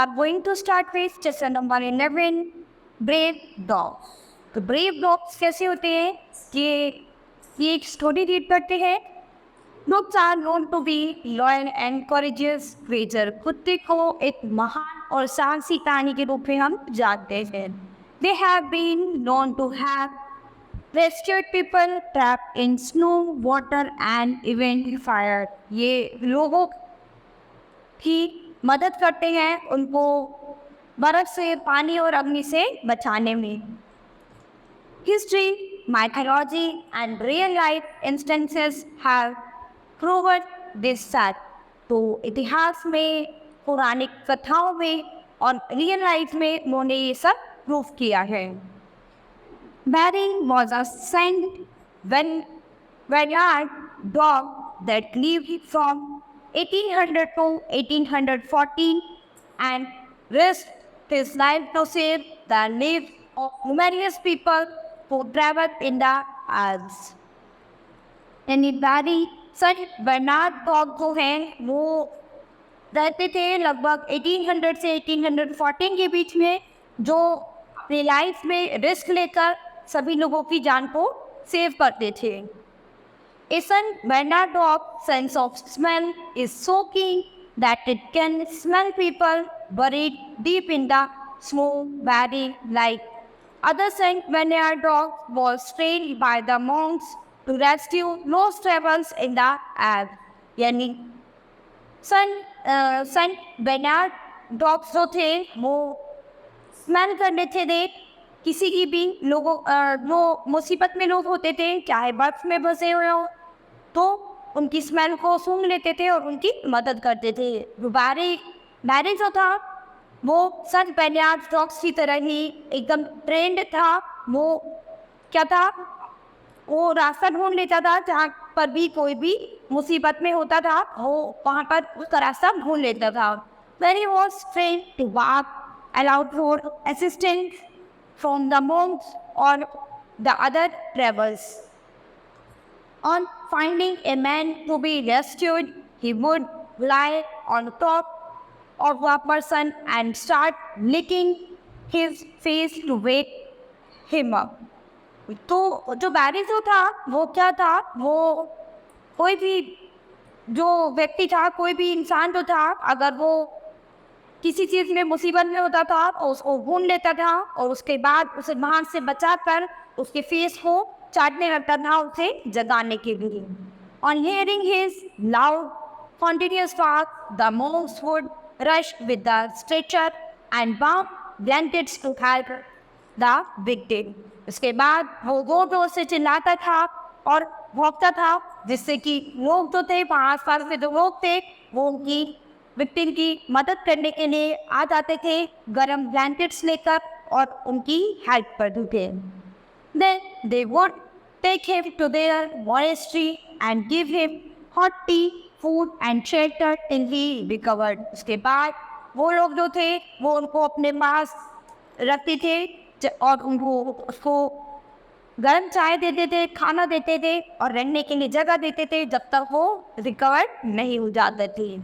are going to start with lesson number 11, brave dogs. तो brave dogs कैसे होते हैं ये एक स्टोरी रीड करते हैं. Dogs are known to be loyal and courageous creature. कुत्ते को एक महान और साहसी प्राणी के रूप में हम जानते हैं. They have been known to have rescued people trapped in snow, water and even fire. ये लोगों की मदद करते हैं उनको बर्फ से, पानी और अग्नि से बचाने में. History, mythology and real life instances have proven this fact. तो इतिहास में, पौराणिक कथाओं में और रियल लाइफ में उन्होंने ये सब प्रूफ किया है. Barry was a Saint Bernard dog that lived from 1800 to 1814 and risked his life to save the lives of numerous people who traveled in the Alps. यानी बैरी सेंट बर्नार्ड डॉग जो हैं वो रहते थे लगभग 1800 से 1814 के बीच में, जो अपनी लाइफ में रिस्क लेकर सभी लोगों की जान को सेव करते थे. A Saint Bernard dog sense of smell is so keen that it can smell people buried deep in the snow, very like other Saint Bernard dog was trained by the monks to rescue lost travels in the Alps. यानी Saint Bernard dogs जो थे वो smell कर लेते थे किसी की भी लोगों जो मुसीबत में लोग होते थे, चाहे बर्फ में बसे हुए हो, तो उनकी स्मेल को सूंघ लेते थे और उनकी मदद करते थे. बैरी जो था वो सेंट बेनार्ड डॉग्स की तरह ही एकदम ट्रेंड था. वो क्या था, वो रास्ता ढूंढ लेता था जहाँ पर भी कोई भी मुसीबत में होता था, वो वहाँ पर उसका रास्ता ढूंढ लेता था. Barry was trained to bark aloud for assistance from the monks or the other travelers. On finding a man to be rescued, he would lie on top of a person and start licking his face to wake him up. तो जो बैरी जो था वो क्या था, वो कोई भी जो व्यक्ति था, कोई भी इंसान जो था, अगर वो किसी चीज़ में मुसीबत में होता था और उसको ढूंढ लेता था और उसके बाद उसे वहाँ से बचाकर उसके फेस को चाटने लगता था उसे जगाने के लिए. On hearing his loud continuous bark, the monks would rush with the stretcher and warm blankets to help the victim. उसके बाद वो जोर जोर से चिल्लाता था और भौंकता था, जिससे कि लोग जो थे वहाँ आस-पास के जो लोग थे वो उनकी विक्टिम की मदद करने के लिए आ जाते थे गर्म ब्लैंकेट्स लेकर और उनकी हेल्प करते थे. Then they would take him to their monastery and give him hot tea, food and shelter till he recovered. उसके बाद वो लोग जो थे वो उनको अपने पास रखते थे और उनको उसको गर्म चाय देते थे, खाना देते थे और रहने के लिए जगह देते थे जब तक वो रिकवर नहीं हो जाते थे.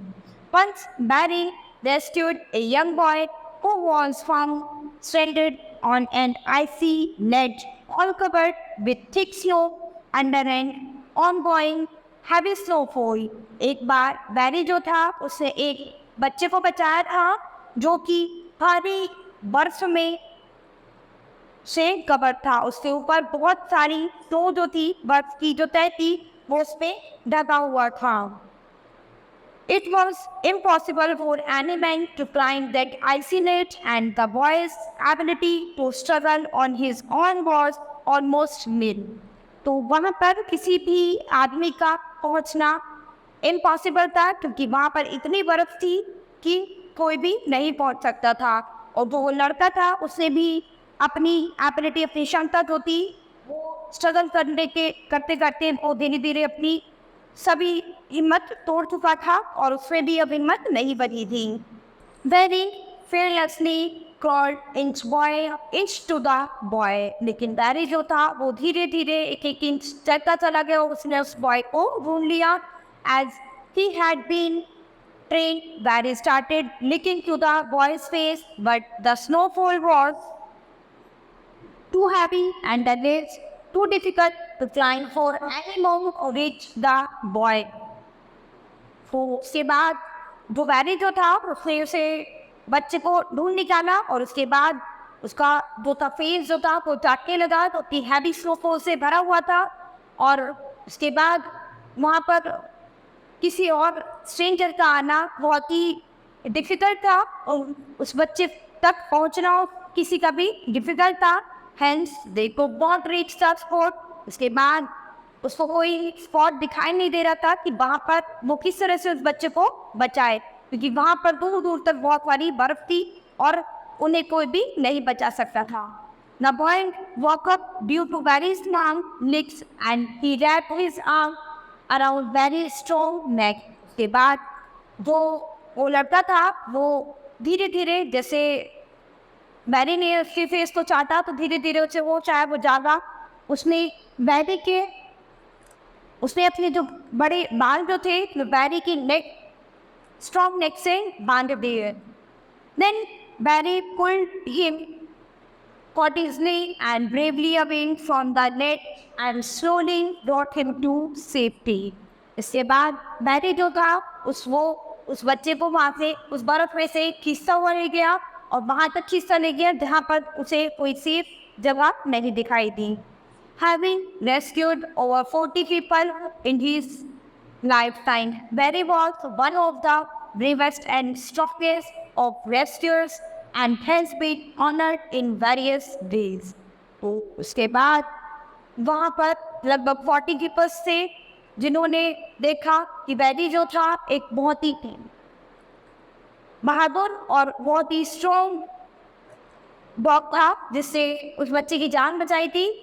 Once Barry rescued a young boy who was found stranded on an icy ledge all covered with thick snow under an ongoing heavy snowfall. एक बार बैरी जो था उसने एक बच्चे को बचाया था जो कि भारी बर्फ में से कवर था. उसके ऊपर बहुत सारी स्नो जो थी, बर्फ की जो तह थी, वो उस पे ढका हुआ था. It was impossible for any man to climb that icy ledge, and the boy's ability to struggle on his own was almost nil. तो वहाँ पर किसी भी आदमी का पहुँचना इम्पॉसिबल था क्योंकि वहाँ पर इतनी बर्फ थी कि कोई भी नहीं पहुँच सकता था. और जो लड़का था उसने भी अपनी एबिलिटी, अपनी क्षमता जो थी वो स्ट्रगल करते करते वो धीरे धीरे अपनी सभी हिम्मत तोड़ चुका था और उसमें भी अब हिम्मत नहीं बची थी. Very fearlessly crawled inch to the boy. लेकिन बैरी जो था वो धीरे धीरे एक इंच चलता चला गया और उसने उस बॉय को ढूंढ लिया. As he had been train, Barry started licking to the boy's face, but the snowfall was too heavy and the ledge too difficult to climb for anyone to reach the boy. तो उसके बाद जो बैरी जो था उसने उसे बच्चे को ढूंढ निकाला और उसके बाद उसका जो था फेस जो था वो चाटने लगा, तो इतनी हैवी स्नोफॉल से भरा हुआ था। और उसके बाद वहाँ पर किसी और स्ट्रेंजर का आना बहुत ही डिफ़िकल्ट था और उस बच्चे तक पहुँचना किसी का भी डिफ़िकल्ट था। Hence they could not reach the spot. उसके बाद उसको कोई स्पॉट दिखाई नहीं दे रहा था कि वहाँ पर वो किस तरह से उस बच्चे को बचाए, क्योंकि वहाँ पर दूर दूर तक बहुत सारी बर्फ़ थी और उन्हें कोई भी नहीं बचा सकता था। The boy woke up due to very strong legs and he wrapped his arm around very strong neck. उसके बाद जो वो लड़का था वो धीरे धीरे, जैसे बैरी ने उसके फेस को चाटा तो धीरे धीरे उसे वो चाहे वो जागा, उसने अपने जो बड़े बाल जो थे तो बैरी की स्ट्रॉन्ग नेक से बांध दिए। Then Barry pulled him, caught his knee and bravely away from the net and slowly brought him to safety. इसके बाद बैरी जो था उस बच्चे को वहाँ से उस बर्फ में से खींचता हुआ ले गया और वहाँ तक खींचता ले गया जहाँ पर उसे कोई सेफ जगह नहीं दिखाई दी। Having rescued over 40 people in his lifetime, Barry was one of the bravest and strongest of rescuers and has been honored in various ways. तो उसके बाद वहाँ पर लगभग 40 पीपल्स थे जिन्होंने देखा कि बैरी जो था एक बहुत ही बहादुर और बहुत ही स्ट्रॉन्ग डॉग था जिससे उस बच्चे की जान बचाई थी।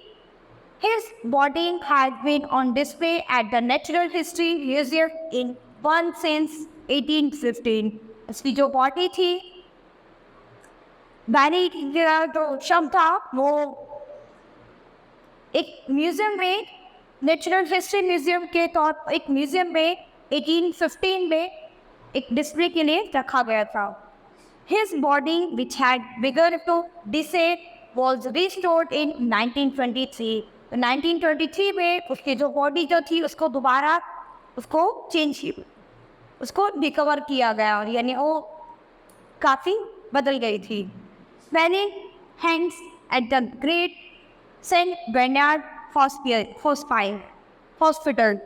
His body had been on display at the Natural History Museum in Bonn since 1815. उसकी जो बॉडी थी, बैरी का जो शव था वो एक म्यूजियम में, नेचुरल हिस्ट्री म्यूजियम के तौर पर एक म्यूजियम में 1815 में एक डिस्प्ले के लिए रखा गया था। His body, which had begun to decay, was restored in 1923. तो 1923 में उसकी जो बॉडी जो थी उसको दोबारा उसको रिकवर किया गया और यानी वो काफ़ी बदल गई थी। Many hands at the Great St. Bernard Hospital.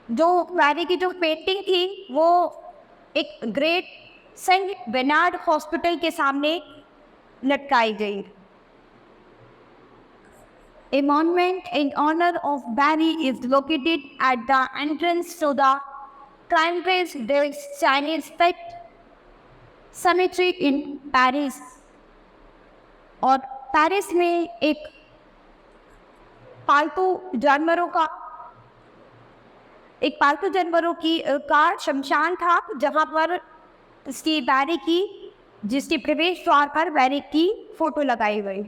जो बैरी की जो पेंटिंग थी वो एक ग्रेट सेंट बेनार्ड हॉस्पिटल के सामने लटकाई गई। A monument in honor of Barry is located at the entrance to the Cambridge Chinese Pet Cemetery in Paris. और पेरिस में एक पालतू जानवरों का शमशान था जहाँ पर जिसके प्रवेश द्वार पर बैरी की फोटो लगाई गई।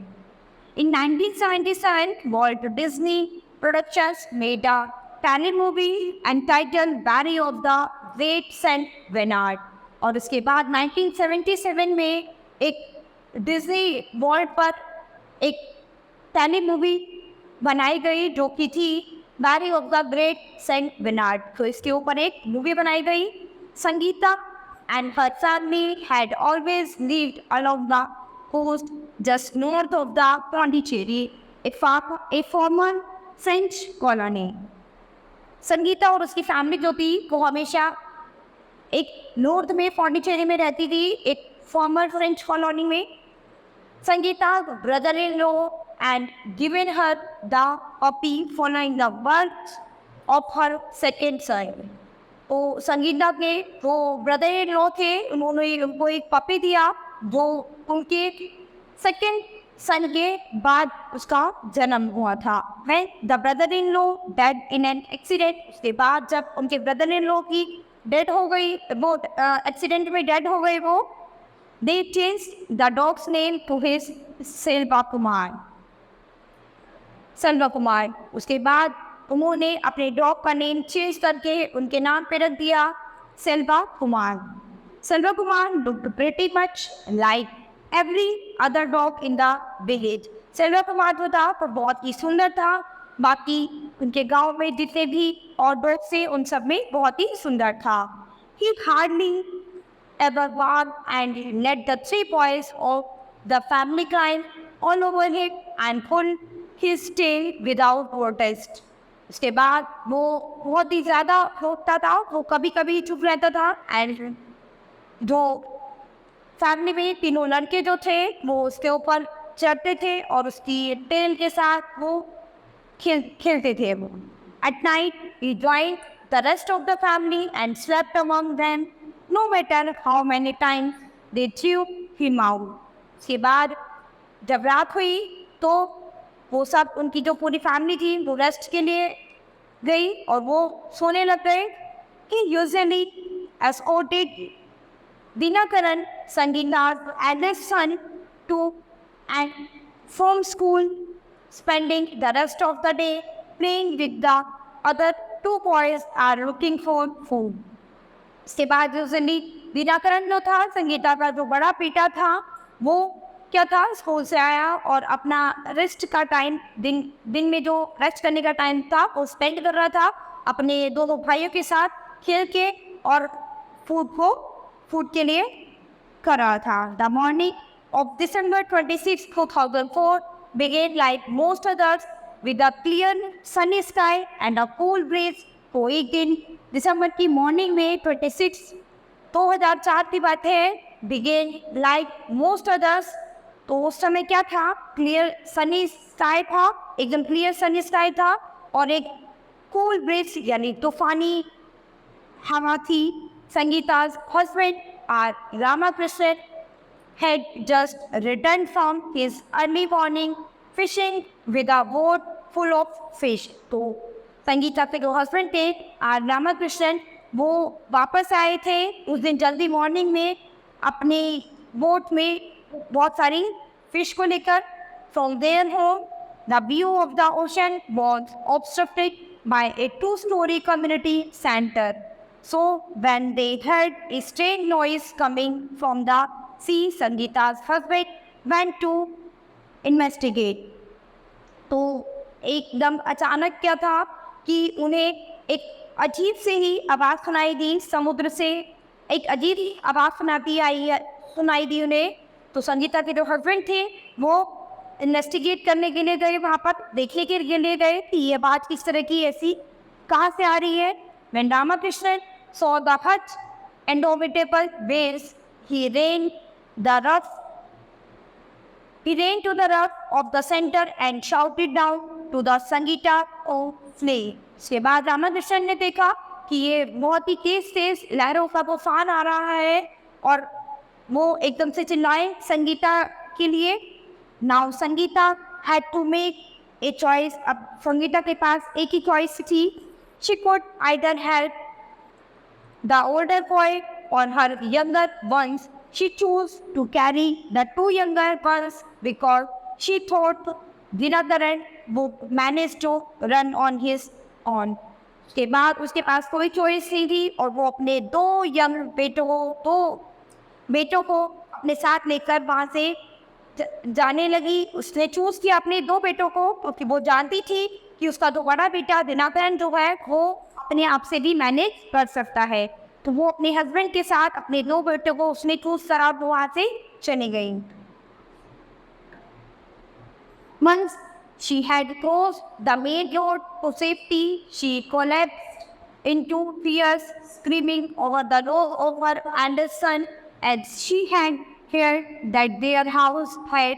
In 1977, Walt Disney Productions made a telemovie entitled Barry of the Great St. Bernard. और उसके बाद 1977 में एक डिज्नी वर्ल्ड पर एक टेलीमूवी बनाई गई जो कि थी Barry of the Great Saint Bernard. तो इसके ऊपर एक मूवी बनाई गई। Sangeeta and her family had always lived along the coast just north of the Pondicherry, a former French colony. Sangeeta और उसकी फैमिली जो थी वो हमेशा एक नॉर्थ में पौंडीचेरी में रहती थी, एक फॉर्मर फ्रेंच कॉलोनी में। Sangeeta brother in law and given her the puppy following the birth of her second son. तो संगीता के वो ब्रदर इन लॉ थे, उन्होंने उनको एक पपी दिया जो उनके सेकेंड सन के बाद उसका जन्म हुआ था। When the brother-in-law died in an accident, उसके बाद जब उनके ब्रदर इन लॉ की डेथ हो गई, वो एक्सीडेंट में डेथ हो गई वो, they changed the dog's name to his Selva Kumar. उसके बाद उन्होंने अपने डॉग का नेम चेंज करके उनके नाम पे रख दिया Selva Kumar. Selva Kumar looked pretty much like every other dog in the village. Selva Kumar जो था वो बहुत ही सुंदर था, बाकी उनके गांव में जितने भी और डॉग थे उन सब में बहुत ही सुंदर था. He hardly ever barked and he let the three boys of the family climb all over him and pull his tail without protest. उसके बाद वो बहुत ही ज़्यादा भौंकता था, वो कभी कभी चुप रहता था एंड जो फैमिली में तीनों लड़के जो थे वो उसके ऊपर चढ़ते थे और उसकी टेल के साथ वो खेलते थे. वो at night he joined the rest of the family and slept among them no matter how many times they threw him out. उसके बाद जब रात हुई तो वो सब उनकी जो पूरी फैमिली थी वो रेस्ट के लिए गई और वो सोने लग गए. कि usually escorted Dinakaran, Sangeeta's eldest son, to and from school, spending the rest of the day playing with the other two boys are looking for food. इसके बाद यूजुअली दिनाकरण जो था, संगीता का जो बड़ा बेटा था, वो क्या था, स्कूल से आया और अपना रेस्ट का टाइम दिन में जो रेस्ट करने का टाइम था वो स्पेंड कर रहा था अपने दोनों भाइयों के साथ खेल के और फूड के लिए कर रहा था. The morning of December 26, 2004 began like most others with a clear sunny sky and a cool breeze. तो एक दिन दिसंबर की मॉर्निंग में 26 2004 की बात है. Began like most others. तो उस समय क्या था, क्लियर सनी स्काई था, एकदम क्लियर सनी स्काई था और एक कूल ब्रीज यानी तूफानी हवा थी. Sangeeta's husband, R. Ramakrishnan, had just returned from his early morning fishing with a boat full of fish. तो संगीता के जो हस्बैंड थे आर रामाकृष्णन, वो वापस आए थे उस दिन जल्दी मॉर्निंग में अपनी बोट में बहुत सारी फिश को लेकर. From their home, the view of the ocean was obstructed by a two-story community center. So when they heard a strange noise coming from the sea, Sangeeta's husband went to investigate. तो एकदम अचानक क्या था कि उन्हें एक अजीब से ही आवाज़ सुनाई दी, समुद्र से एक अजीब ही आवाज़ सुनाई दी उन्हें. तो संगीता के जो हस्बैंड थे वो इन्वेस्टिगेट करने के लिए गए, वहाँ पर देखने के लिए गए कि ये बात किस तरह की ऐसी कहाँ से आ रही है. When Ramakrishnan saw the hut indomitable waves, he ran to the rough of the center and shouted down to the Sangeeta to flee. इसके बाद रामाकृष्णन ने देखा कि ये बहुत ही तेज लहरों का तूफान आ रहा है और वो एकदम से चिल्लाए संगीता के लिए. Now Sangeeta had to make a choice. अब संगीता के पास एक ही चॉइस थी. She could either help the older boy or her younger ones. She chose to carry the two younger ones because she thought Dinakaran would manage to run on his own. उसके बाद उसके पास कोई choice नहीं थी और वो अपने दो बेटों को अपने साथ लेकर वहाँ से जाने लगी. उसने चूज़ किया अपने दो बेटों को क्योंकि वो जानती थी कि उसका जो बड़ा बेटा दिनाकरण जो है वो अपने आप से भी मैनेज कर सकता है. तो वो अपने हस्बैंड के साथ अपने दो बेटों को उसने चूज़ करा, वो वहाँ से चली गई. Once she had crossed the main road to safety, she collapsed into tears, screaming over the nose of her eldest son as she had heard that their house had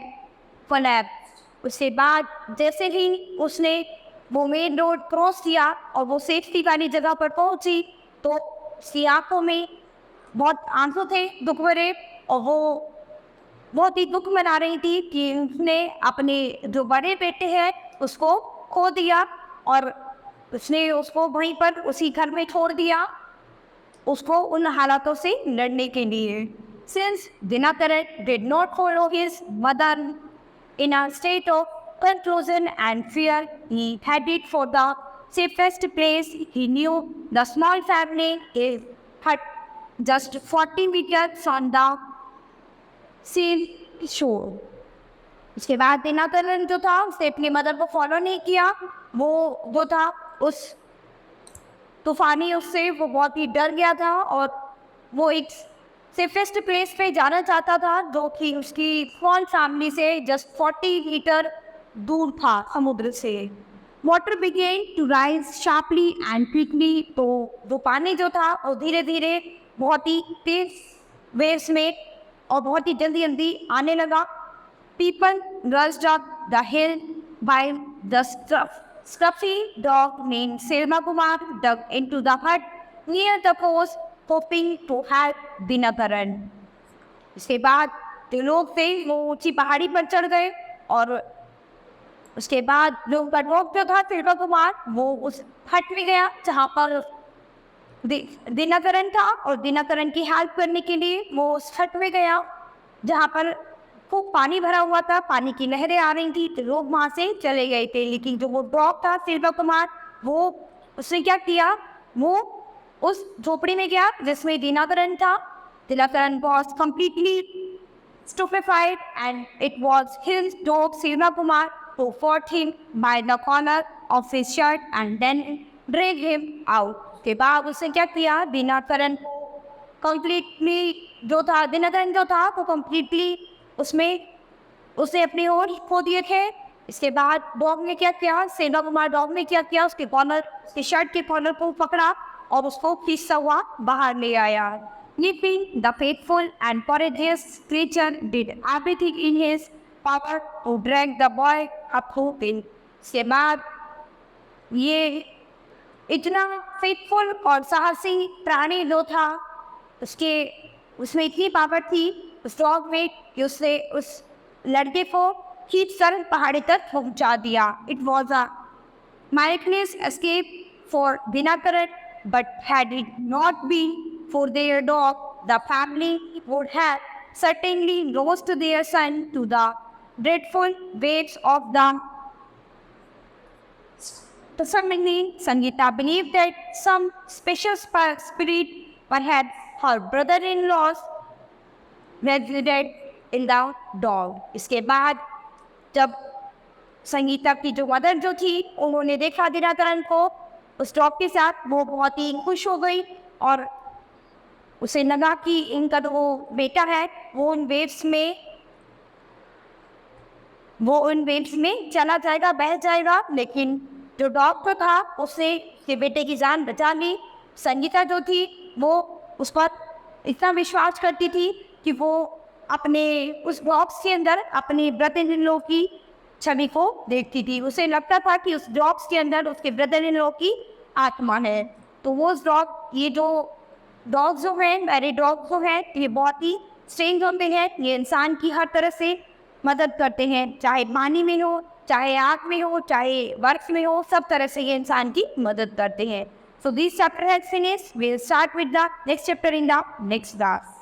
collapsed. उसके बाद जैसे ही उसने वो मेन रोड क्रॉस किया और वो safety वाली जगह पर पहुंची तो उसकी आंखों में बहुत आंसू थे दुख भरे और वो बहुत ही दुख मना रही थी कि उसने अपने जो बड़े बेटे हैं उसको खो दिया और उसने उसको वहीं पर उसी घर में छोड़ दिया उसको उन हालातों से लड़ने के लिए. Since Dinakaran did not follow his mother in a state of confusion and fear, he headed for the safest place he knew, the small family hut just 40 meters on the sea shore. उसके बाद दिनाकरन जो था उसने अपनी mother को follow नहीं किया। वो जो था उस तूफानी उससे वो बहुत ही डर गया था और वो एक सेफेस्ट प्लेस पे जाना चाहता था जो कि उसकी स्मॉल फैमिली से जस्ट 40 मीटर दूर था समुद्र से। Water began to rise sharply and quickly, तो वो पानी जो था वो धीरे धीरे बहुत ही तेज वेव्स में और बहुत ही जल्दी जल्दी आने लगा। People rushed up the hill by the scruffy dog named Selma Kumar dug into the hut near the coast hoping to help Dinakaran. इसके बाद जो लोग थे वो ऊंची पहाड़ी पर चढ़ गए और उसके बाद लोग का डॉग जो था सेल्वा कुमार वो उस हट में गया जहाँ पर दिनाकरन था और दिनाकरन की हेल्प करने के लिए वो उस हट में गया जहाँ पर खूब पानी भरा हुआ था, पानी की लहरें आ रही थी, तो लोग वहाँ से चले गए थे। लेकिन जो वो डॉग था सेल्वा कुमार वो उसने क्या किया, वो उस झोपड़ी में गया जिसमें दिनाकरन था। Dinakaran was completely stupefied and it was his dog Selva Kumar who fought him by the collar of his shirt and then dragged him out. के बाद उसने क्या किया, दिनाकरन कम्प्लीटली जो था दिनाकरन जो था वो कम्प्लीटली उसमें उसे अपने ओर खो दिए थे। इसके बाद डॉग ने क्या किया, सेल्वा कुमार डॉग ने क्या किया, उसके कॉलर उसके शर्ट के कॉलर को पकड़ा और उसको खींचता हुआ बाहर ले आया। Nipping, the faithful and courageous creature did everything in his power to drag the boy up to him. इसके बाद ये इतना फेथफुल और साहसी प्राणी जो था उसमें इतनी पावर थी उस डॉग में कि उसने उस लड़के को खींच कर पहाड़ी तक पहुंचा दिया। It was a miraculous escape for Dinakaran, but had it not been for their dog, the family would have certainly lost their son to the dreadful waves of the tsunami. Sangeeta believed that some special spirit, perhaps her brother-in-law, resided in the dog. इसके बाद जब संगीता की जो mother जो थी उन्होंने देखा दिनाकरन को उस डॉग के साथ, वो बहुत ही खुश हो गई और उसे लगा कि इनका जो बेटा है वो उन वेव्स में चला जाएगा, बह जाएगा। लेकिन जो डॉग तो था उसने उसके बेटे की जान बचा ली। संगीता जो थी वो उस पर इतना विश्वास करती थी कि वो अपने उस बॉक्स के अंदर अपने ब्रदर इन लॉ की छवि को देखती थी। उसे लगता था कि उस बॉक्स के अंदर उसके ब्रदर इन लॉ की आत्मा है। तो वो ये जो डॉग्स जो हैं, मेरे डॉग जो हैं, ये बहुत ही स्ट्रेंज होते हैं। ये इंसान की हर तरह से मदद करते हैं, चाहे पानी में हो, चाहे आग में हो, चाहे वर्क में हो, सब तरह से ये इंसान की मदद करते हैं। So this chapter has finished. We'll start with the next chapter in the next class.